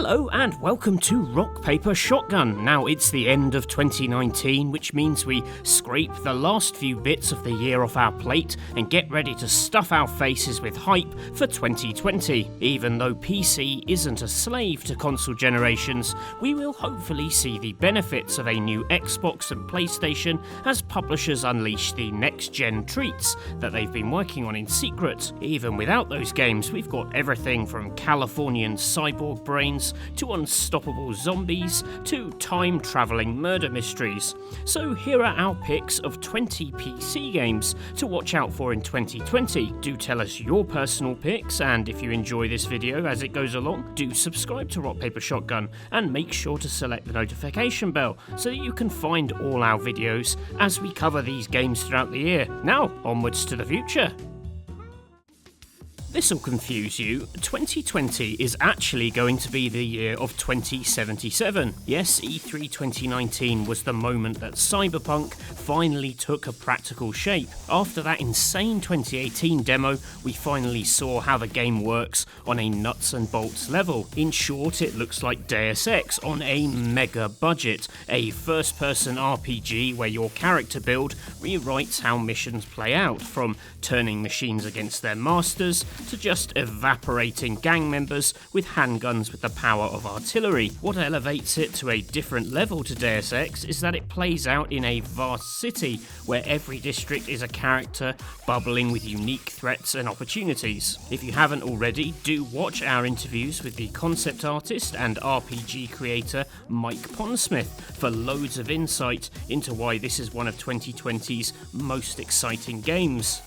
Hello and welcome to Rock Paper Shotgun. Now it's the end of 2019, which means we scrape the last few bits of the year off our plate and get ready to stuff our faces with hype for 2020. Even though PC isn't a slave to console generations, we will hopefully see the benefits of a new Xbox and PlayStation as publishers unleash the next-gen treats that they've been working on in secret. Even without those games, we've got everything from Californian cyborg brains to unstoppable zombies to time-travelling murder mysteries. So here are our picks of 20 PC games to watch out for in 2020. Do tell us your personal picks, and if you enjoy this video as it goes along, do subscribe to Rock Paper Shotgun and make sure to select the notification bell so that you can find all our videos as we cover these games throughout the year. Now, onwards to the future. This'll confuse you, 2020 is actually going to be the year of 2077. Yes, E3 2019 was the moment that Cyberpunk finally took a practical shape. After that insane 2018 demo, we finally saw how the game works on a nuts and bolts level. In short, it looks like Deus Ex on a mega budget, a first-person RPG where your character build rewrites how missions play out, from turning machines against their masters to just evaporating gang members with handguns with the power of artillery. What elevates it to a different level to Deus Ex is that it plays out in a vast city where every district is a character bubbling with unique threats and opportunities. If you haven't already, do watch our interviews with the concept artist and RPG creator Mike Pondsmith for loads of insight into why this is one of 2020's most exciting games.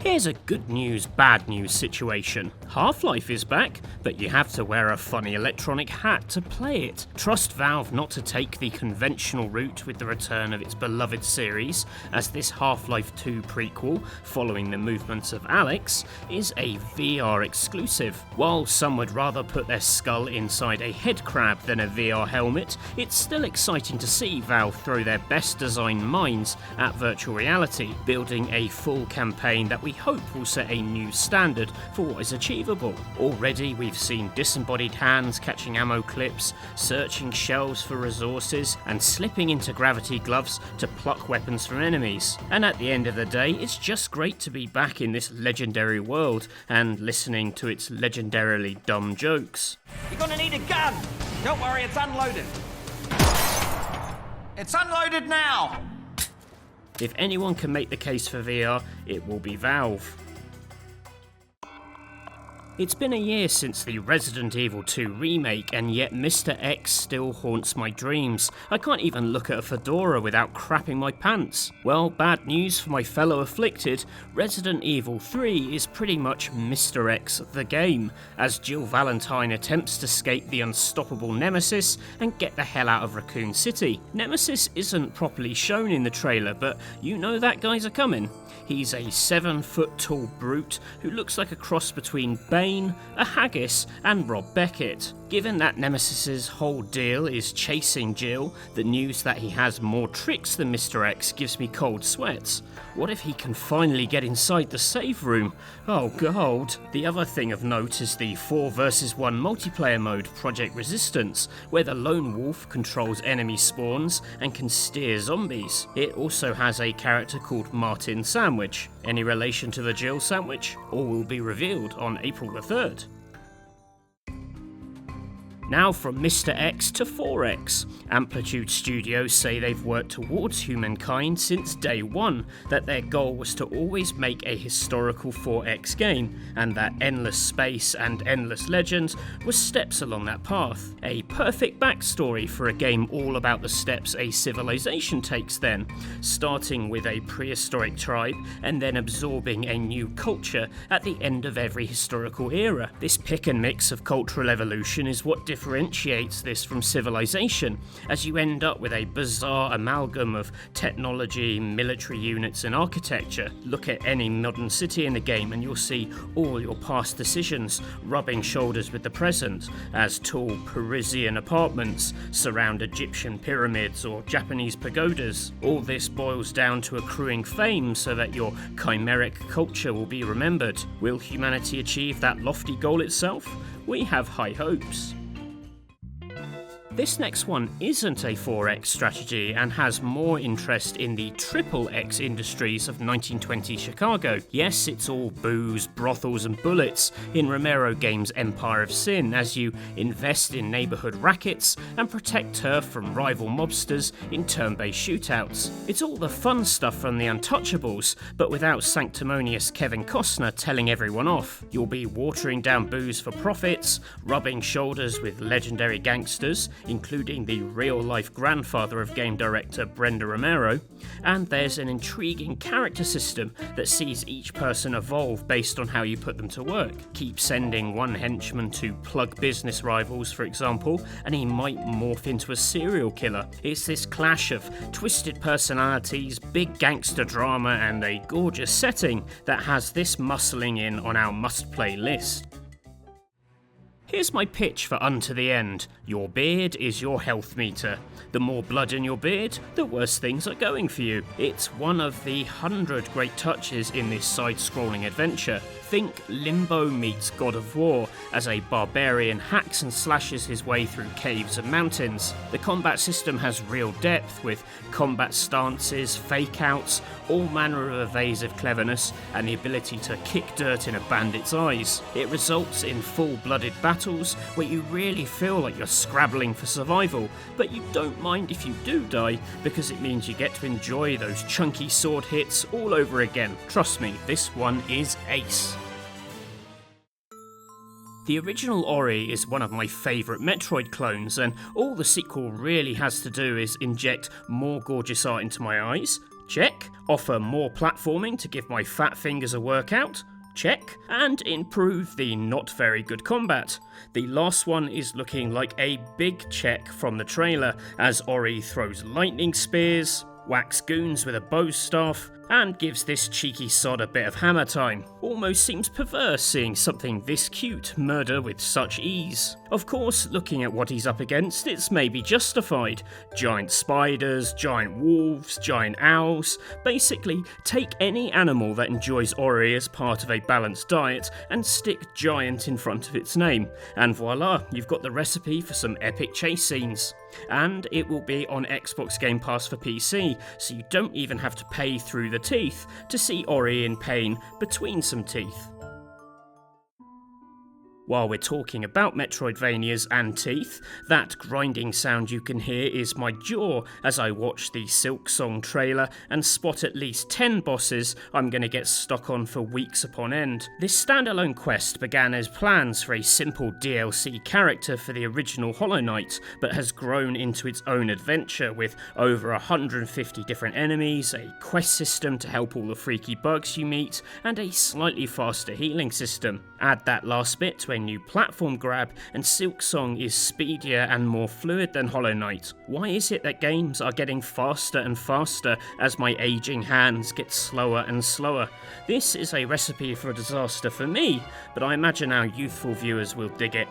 Here's a good news, bad news situation. Half-Life is back, but you have to wear a funny electronic hat to play it. Trust Valve not to take the conventional route with the return of its beloved series, as this Half-Life 2 prequel, following the movements of Alyx, is a VR exclusive. While some would rather put their skull inside a head crab than a VR helmet, it's still exciting to see Valve throw their best design minds at virtual reality, building a full campaign that we hope will set a new standard for what is achievable. Already we've seen disembodied hands catching ammo clips, searching shelves for resources, and slipping into gravity gloves to pluck weapons from enemies. And at the end of the day, it's just great to be back in this legendary world and listening to its legendarily dumb jokes. You're gonna need a gun! Don't worry, it's unloaded. It's unloaded now! If anyone can make the case for VR, it will be Valve. It's been a year since the Resident Evil 2 remake, and yet Mr. X still haunts my dreams. I can't even look at a fedora without crapping my pants. Well, bad news for my fellow afflicted, Resident Evil 3 is pretty much Mr. X the game, as Jill Valentine attempts to escape the unstoppable Nemesis and get the hell out of Raccoon City. Nemesis isn't properly shown in the trailer, but you know that guy's a coming. He's a 7-foot-tall brute who looks like a cross between Bane, a haggis, and Rob Beckett. Given that Nemesis's whole deal is chasing Jill, the news that he has more tricks than Mr. X gives me cold sweats. What if he can finally get inside the save room? Oh god. The other thing of note is the 4 vs 1 multiplayer mode, Project Resistance, where the lone wolf controls enemy spawns and can steer zombies. It also has a character called Martin Sandwich. Any relation to the Jill sandwich? All will be revealed on April the 3rd. Now from Mr. X to 4X. Amplitude Studios say they've worked towards Humankind since day one, that their goal was to always make a historical 4X game, and that Endless Space and Endless Legends were steps along that path. A perfect backstory for a game all about the steps a civilization takes then, starting with a prehistoric tribe and then absorbing a new culture at the end of every historical era. This pick and mix of cultural evolution is what differentiates this from Civilization, as you end up with a bizarre amalgam of technology, military units and architecture. Look at any modern city in the game and you'll see all your past decisions rubbing shoulders with the present, as tall Parisian apartments surround Egyptian pyramids or Japanese pagodas. All this boils down to accruing fame so that your chimeric culture will be remembered. Will humanity achieve that lofty goal itself? we have high hopes. This next one isn't a 4X strategy and has more interest in the triple X industries of 1920 Chicago. Yes, it's all booze, brothels and bullets in Romero Games' Empire of Sin as you invest in neighbourhood rackets and protect turf from rival mobsters in turn-based shootouts. It's all the fun stuff from the Untouchables, but without sanctimonious Kevin Costner telling everyone off. You'll be watering down booze for profits, rubbing shoulders with legendary gangsters, including the real-life grandfather of game director Brenda Romero, and there's an intriguing character system that sees each person evolve based on how you put them to work. Keep sending one henchman to plug business rivals, for example, and he might morph into a serial killer. It's this clash of twisted personalities, big gangster drama, and a gorgeous setting that has this muscling in on our must-play list. Here's my pitch for Unto the End. Your beard is your health meter. The more blood in your beard, the worse things are going for you. It's one of the 100 great touches in this side-scrolling adventure. Think Limbo meets God of War as a barbarian hacks and slashes his way through caves and mountains. The combat system has real depth with combat stances, fake-outs, all manner of evasive cleverness, and the ability to kick dirt in a bandit's eyes. It results in full-blooded battles where you really feel like you're scrabbling for survival, but you don't mind if you do die because it means you get to enjoy those chunky sword hits all over again. Trust me, this one is ace. The original Ori is one of my favourite Metroid clones, and all the sequel really has to do is inject more gorgeous art into my eyes, check, offer more platforming to give my fat fingers a workout, check, and improve the not very good combat. The last one is looking like a big check from the trailer, as Ori throws lightning spears, whacks goons with a bow staff, and gives this cheeky sod a bit of hammer time. Almost seems perverse seeing something this cute murder with such ease. Of course, looking at what he's up against, it's maybe justified. Giant spiders, giant wolves, giant owls. Basically, take any animal that enjoys Ori as part of a balanced diet and stick giant in front of its name, and voila, you've got the recipe for some epic chase scenes. And it will be on Xbox Game Pass for PC, so you don't even have to pay through the teeth to see Ori in pain between some teeth. While we're talking about Metroidvanias and teeth, that grinding sound you can hear is my jaw as I watch the Silksong trailer and spot at least 10 bosses I'm going to get stuck on for weeks upon end. This standalone quest began as plans for a simple DLC character for the original Hollow Knight, but has grown into its own adventure with over 150 different enemies, a quest system to help all the freaky bugs you meet, and a slightly faster healing system. Add that last bit to a new platform grab and Silksong is speedier and more fluid than Hollow Knight. Why is it that games are getting faster and faster as my aging hands get slower and slower? This is a recipe for a disaster for me, but I imagine our youthful viewers will dig it.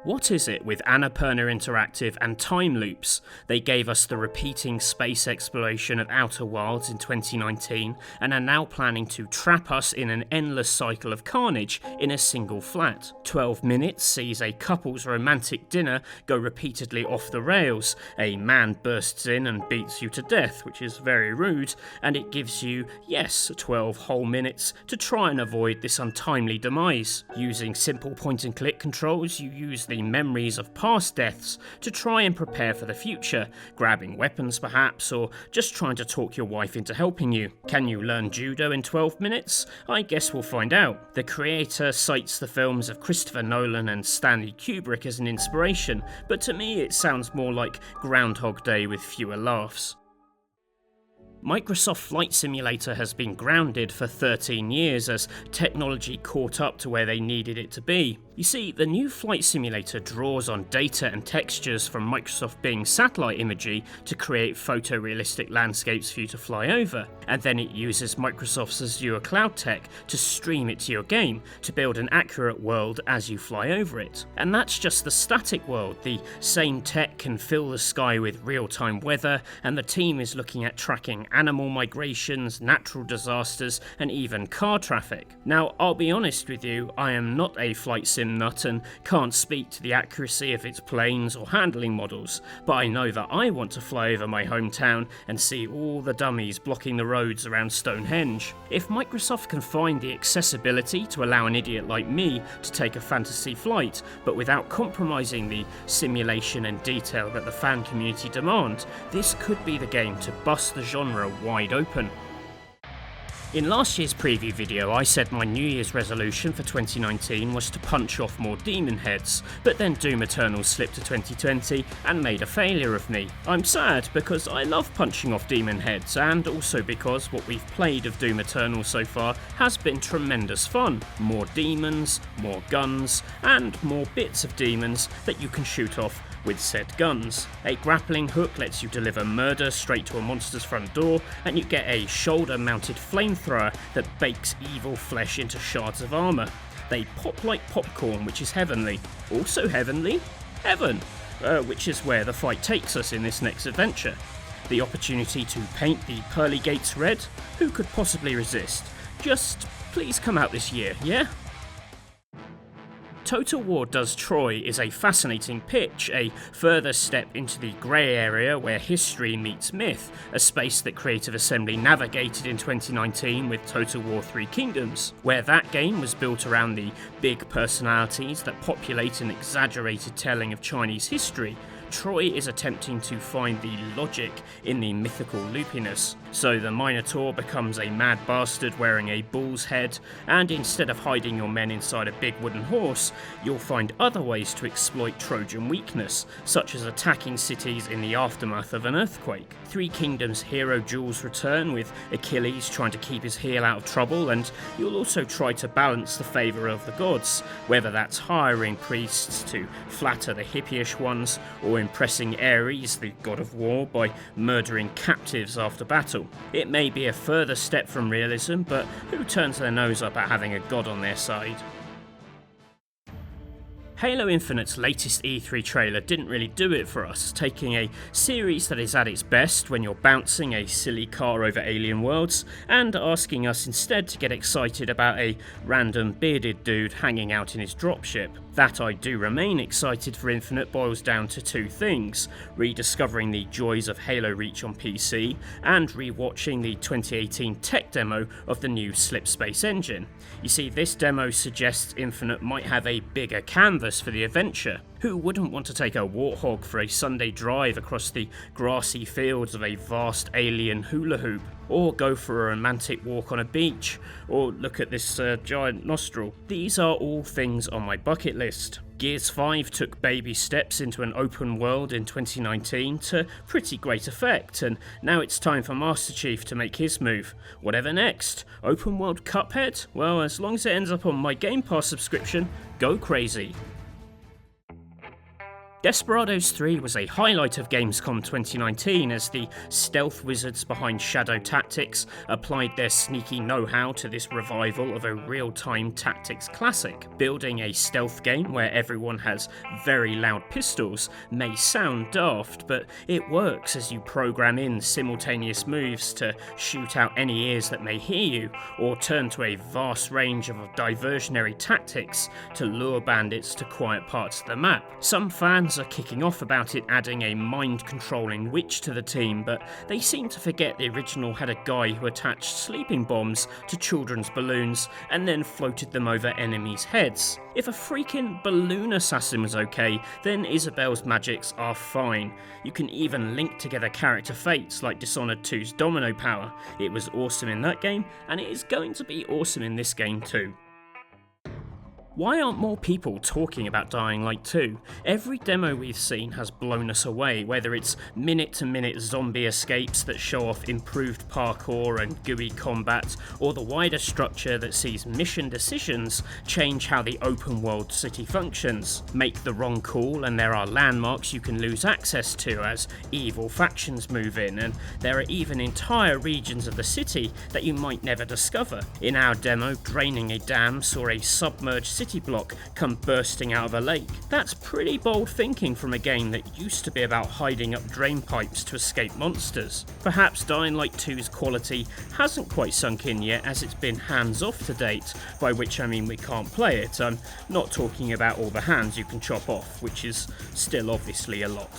What is it with Annapurna Interactive and time loops? They gave us the repeating space exploration of Outer Wilds in 2019 and are now planning to trap us in an endless cycle of carnage in a single flat. 12 minutes sees a couple's romantic dinner go repeatedly off the rails. A man bursts in and beats you to death, which is very rude, and it gives you, yes, 12 whole minutes to try and avoid this untimely demise. Using simple point-and-click controls, you use the memories of past deaths to try and prepare for the future, grabbing weapons perhaps, or just trying to talk your wife into helping you. Can you learn judo in 12 minutes? I guess we'll find out. The creator cites the films of Christopher Nolan and Stanley Kubrick as an inspiration, but to me it sounds more like Groundhog Day with fewer laughs. Microsoft Flight Simulator has been grounded for 13 years as technology caught up to where they needed it to be. You see, the new Flight Simulator draws on data and textures from Microsoft Bing satellite imagery to create photorealistic landscapes for you to fly over. and then it uses Microsoft's Azure cloud tech to stream it to your game to build an accurate world as you fly over it. And that's just the static world. The same tech can fill the sky with real-time weather, and the team is looking at tracking animal migrations, natural disasters, and even car traffic. Now, I'll be honest with you, I am not a flight sim nut and can't speak to the accuracy of its planes or handling models, but I know that I want to fly over my hometown and see all the dummies blocking the roads around Stonehenge. If Microsoft can find the accessibility to allow an idiot like me to take a fantasy flight, but without compromising the simulation and detail that the fan community demand, this could be the game to bust the genre wide open. In last year's preview video, I said my New Year's resolution for 2019 was to punch off more demon heads, but then Doom Eternal slipped to 2020 and made a failure of me. I'm sad because I love punching off demon heads, and also because what we've played of Doom Eternal so far has been tremendous fun. More demons, more guns, and more bits of demons that you can shoot off with said guns. A grappling hook lets you deliver murder straight to a monster's front door, and you get a shoulder-mounted flamethrower that bakes evil flesh into shards of armour. They pop like popcorn, which is heavenly. Also heavenly? Heaven! Which is where the fight takes us in this next adventure. The opportunity to paint the pearly gates red? Who could possibly resist? Just please come out this year, yeah? Total War Does Troy is a fascinating pitch, a further step into the grey area where history meets myth, a space that Creative Assembly navigated in 2019 with Total War 3 Kingdoms, where that game was built around the big personalities that populate an exaggerated telling of Chinese history. Troy is attempting to find the logic in the mythical loopiness. So the Minotaur becomes a mad bastard wearing a bull's head, and instead of hiding your men inside a big wooden horse, you'll find other ways to exploit Trojan weakness, such as attacking cities in the aftermath of an earthquake. Three Kingdoms hero duels return, with Achilles trying to keep his heel out of trouble, and you'll also try to balance the favour of the gods, whether that's hiring priests to flatter the hippie-ish ones, or impressing Ares, the god of war, by murdering captives after battle. It may be a further step from realism, but who turns their nose up at having a god on their side? Halo Infinite's latest E3 trailer didn't really do it for us, taking a series that is at its best when you're bouncing a silly car over alien worlds, and asking us instead to get excited about a random bearded dude hanging out in his dropship. That I do remain excited for Infinite boils down to two things: rediscovering the joys of Halo Reach on PC, and rewatching the 2018 tech demo of the new Slipspace engine. You see, this demo suggests Infinite might have a bigger canvas for the adventure. Who wouldn't want to take a warthog for a Sunday drive across the grassy fields of a vast alien hula hoop? Or go for a romantic walk on a beach? Or look at this giant nostril? These are all things on my bucket list. Gears 5 took baby steps into an open world in 2019 to pretty great effect, and now it's time for Master Chief to make his move. Whatever next? Open world Cuphead? Well, as long as it ends up on my Game Pass subscription, go crazy. Desperados 3 was a highlight of Gamescom 2019 as the stealth wizards behind Shadow Tactics applied their sneaky know-how to this revival of a real-time tactics classic. Building a stealth game where everyone has very loud pistols may sound daft, but it works as you program in simultaneous moves to shoot out any ears that may hear you, or turn to a vast range of diversionary tactics to lure bandits to quiet parts of the map. Some fans are kicking off about it adding a mind-controlling witch to the team, but they seem to forget the original had a guy who attached sleeping bombs to children's balloons and then floated them over enemies' heads. If a freaking balloon assassin was okay, then Isabel's magics are fine. You can even link together character fates like Dishonored 2's domino power. It was awesome in that game, and it is going to be awesome in this game too. Why aren't more people talking about Dying Light 2? Every demo we've seen has blown us away, whether it's minute-to-minute zombie escapes that show off improved parkour and GUI combat, or the wider structure that sees mission decisions change how the open-world city functions. Make the wrong call and there are landmarks you can lose access to as evil factions move in, and there are even entire regions of the city that you might never discover. In our demo, draining a dam saw a submerged city block come bursting out of a lake. That's pretty bold thinking from a game that used to be about hiding up drain pipes to escape monsters. Perhaps Dying Light 2's quality hasn't quite sunk in yet, as it's been hands-off to date, by which I mean we can't play it. I'm not talking about all the hands you can chop off, which is still obviously a lot.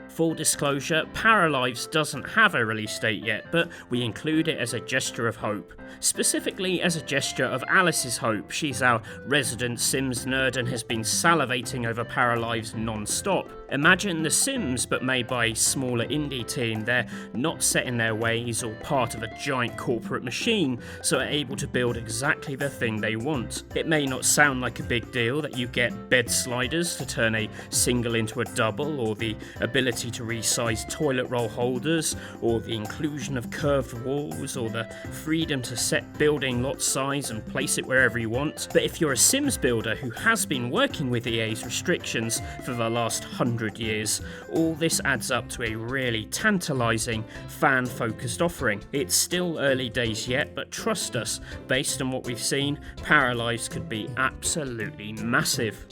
Full disclosure, Paralives doesn't have a release date yet, but we include it as a gesture of hope. Specifically as a gesture of Alice's hope. She's our resident Sims nerd and has been salivating over Paralives non-stop. Imagine The Sims, but made by a smaller indie team. They're not set in their ways or part of a giant corporate machine, so are able to build exactly the thing they want. It may not sound like a big deal that you get bed sliders to turn a single into a double, or the ability to resize toilet roll holders, or the inclusion of curved walls, or the freedom to set building lot size and place it wherever you want. But if you're a Sims builder who has been working with EA's restrictions for the last 100 years, all this adds up to a really tantalising, fan-focused offering. It's still early days yet, but trust us, based on what we've seen, Paralives could be absolutely massive.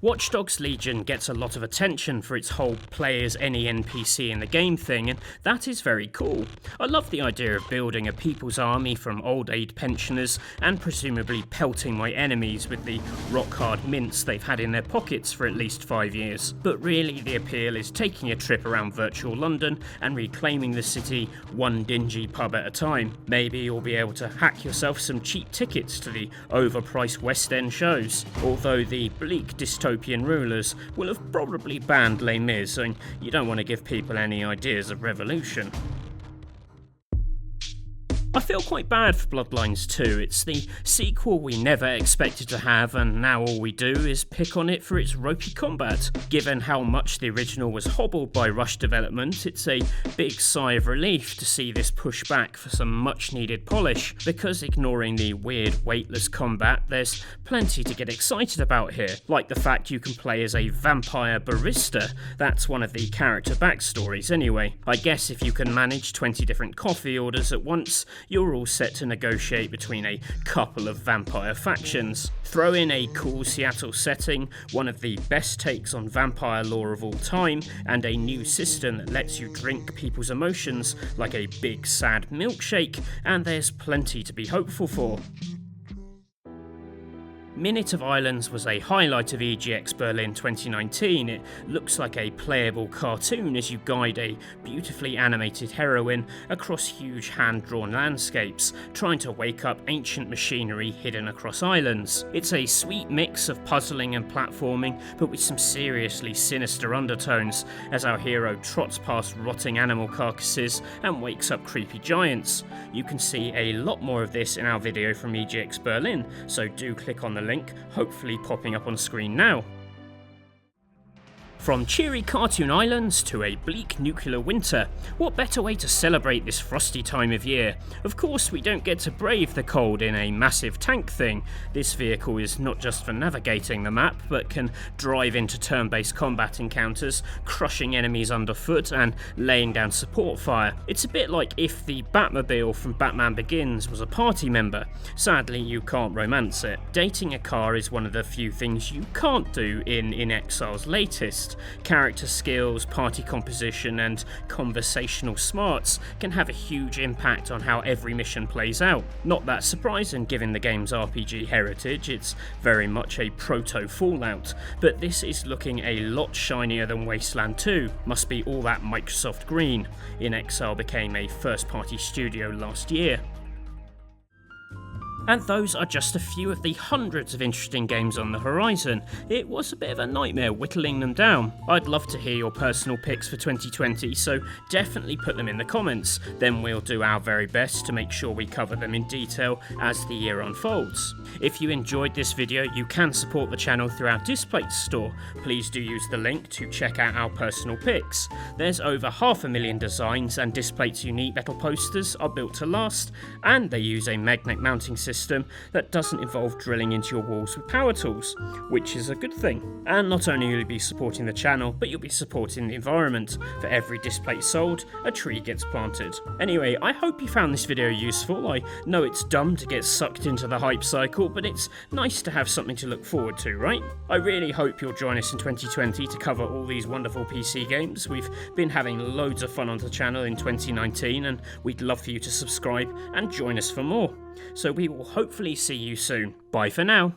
Watch Dogs Legion gets a lot of attention for its whole play as any NPC in the game thing, and that is very cool. I love the idea of building a people's army from old age pensioners and presumably pelting my enemies with the rock-hard mints they've had in their pockets for at least 5 years. But really the appeal is taking a trip around virtual London and reclaiming the city one dingy pub at a time. Maybe you'll be able to hack yourself some cheap tickets to the overpriced West End shows, although the bleak dystopian rulers will have probably banned Les Mis, and you don't want to give people any ideas of revolution. I feel quite bad for Bloodlines 2. It's the sequel we never expected to have, and now all we do is pick on it for its ropey combat. Given how much the original was hobbled by rush development, it's a big sigh of relief to see this push back for some much needed polish, because ignoring the weird weightless combat, there's plenty to get excited about here, like the fact you can play as a vampire barista. That's one of the character backstories anyway. I guess if you can manage 20 different coffee orders at once, you're all set to negotiate between a couple of vampire factions. Throw in a cool Seattle setting, one of the best takes on vampire lore of all time, and a new system that lets you drink people's emotions like a big sad milkshake, and there's plenty to be hopeful for. Minute of Islands was a highlight of EGX Berlin 2019. It looks like a playable cartoon as you guide a beautifully animated heroine across huge hand-drawn landscapes, trying to wake up ancient machinery hidden across islands. It's a sweet mix of puzzling and platforming, but with some seriously sinister undertones, as our hero trots past rotting animal carcasses and wakes up creepy giants. You can see a lot more of this in our video from EGX Berlin, so do click on the link, hopefully popping up on screen now. From cheery cartoon islands to a bleak nuclear winter, what better way to celebrate this frosty time of year? Of course, we don't get to brave the cold in a massive tank thing. This vehicle is not just for navigating the map, but can drive into turn-based combat encounters, crushing enemies underfoot and laying down support fire. It's a bit like if the Batmobile from Batman Begins was a party member. Sadly, you can't romance it. Dating a car is one of the few things you can't do in Exile's latest. Character skills, party composition, and conversational smarts can have a huge impact on how every mission plays out. Not that surprising given the game's RPG heritage, it's very much a proto-Fallout, but this is looking a lot shinier than Wasteland 2. Must be all that Microsoft green. In Exile became a first-party studio last year. And those are just a few of the hundreds of interesting games on the horizon. It was a bit of a nightmare whittling them down. I'd love to hear your personal picks for 2020, so definitely put them in the comments. Then we'll do our very best to make sure we cover them in detail as the year unfolds. If you enjoyed this video, you can support the channel through our Displate store. Please do use the link to check out our personal picks. There's over 500,000 designs, and Displate's unique metal posters are built to last, and they use a magnet mounting system that doesn't involve drilling into your walls with power tools, which is a good thing. And not only will you be supporting the channel, but you'll be supporting the environment. For every Displate sold, a tree gets planted. Anyway, I hope you found this video useful. I know it's dumb to get sucked into the hype cycle, but it's nice to have something to look forward to, right? I really hope you'll join us in 2020 to cover all these wonderful PC games. We've been having loads of fun on the channel in 2019, and we'd love for you to subscribe and join us for more. So we will hopefully see you soon. Bye for now.